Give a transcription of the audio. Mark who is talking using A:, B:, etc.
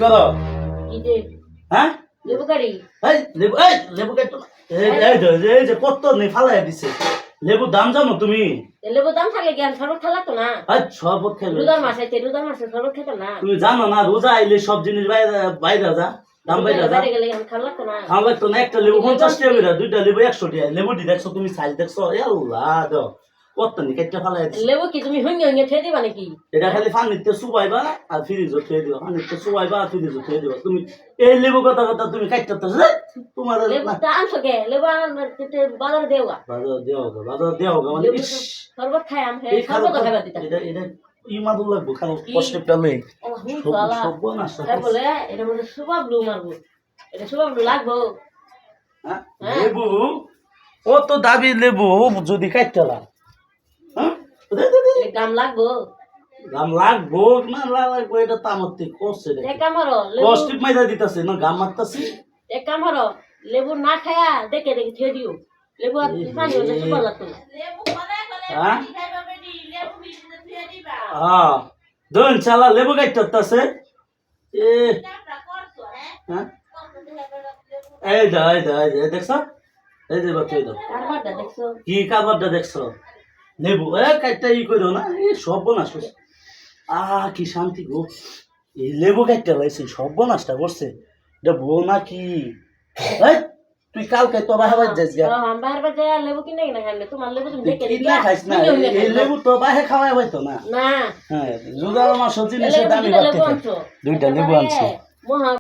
A: করো
B: কি যে
A: হ্যাঁ
B: লেবু গাড়ি
A: লেবু কাটো এই যে কত নেই ফালাই দিছে লেবুর দাম জানো তুমি
B: লেবু দাম থাকলে কি আর শরবত খেলা তো না
A: শরবত খেলে
B: রোজার মাসে রোজার মাসে শরবত খেতো না
A: তুমি জানো না রোজা আইলে সব জিনিস বাইরে বাইরে যা দাম বাইরে যা
B: বাইরে গেলে আমি খালা তো না
A: আমার তো না একটা লেবু 50 টাকা করে দুইটা লেবু 100 টাকা লেবু দি দেখছো তুমি সাইজ দেখছো আল্লাহ দাও কত নি কেটে ফালাই দিছে
B: লেবু কি তুমি হইঙ্গে হইঙ্গে খেয়ে দিবা নাকি
A: এটা খালি পানিতে চুবাইবা আর ফ্রিজে থুয়ে দিবা পানিতে চুবাইবা আর ফ্রিজে থুয়ে দিবা তুমি এই লেবু কথা কথা তুমি কাটতেছ তোমার
B: লেবু তা আনছো কে লেবু বাজারে দেওয়া
A: বাজার দেওয়া মানে ইস
B: শরবত খাই আমি
A: এই
B: শরবত খাইবা দিতা
A: এটা ইমাদুল লাগবো খালি কষ্টটা নেই সব না
B: বলে এটা মনে সুবাব লু মারবো এটা সুবাব লু লাগবো
A: লেবু ও তো দাবি লেবু যদি কাটতেলা হ্যাঁ
B: গাম লাগবো
A: গাম লাগবো না লাগবো এটা তো আমার থেকে করছে
B: এক আমারও
A: কষ্টিক মাইদা দিতেছে না গাম মারতাছি
B: এক আমারও লেবু না খায়া দেখে দেখে খেয়ে দিও লেবু আর পানি হলে সুবাব লাগতো না
A: হ্যাঁ হ্যাঁ দন চালা লেবু কাটতেছে এ হ্যাঁ এই দেখছ এই যে বাচ্চা দাও
B: কারবারটা দেখছো
A: কি কারবারটা দেখছো লেবু কাটটা ই করো না এই সব বনাস কি শান্তি গো এই লেবু কাটটা লাইছে সব বনাসটা করছে এটা বউ নাকি তুই কালকে তো বাহার যাইস গা
B: আমি বাহার বাজে লেবু কিনে কিনা খাইলে তোমার লেবু তুমি দেখে
A: কিনা খাইস না এই লেবু তো বাহে খাওয়াই হইতো না
B: না
A: হ্যাঁ রোজার মাস জিনিসের দামি বাড়তে দুইটা লেবু আনছো
B: মহা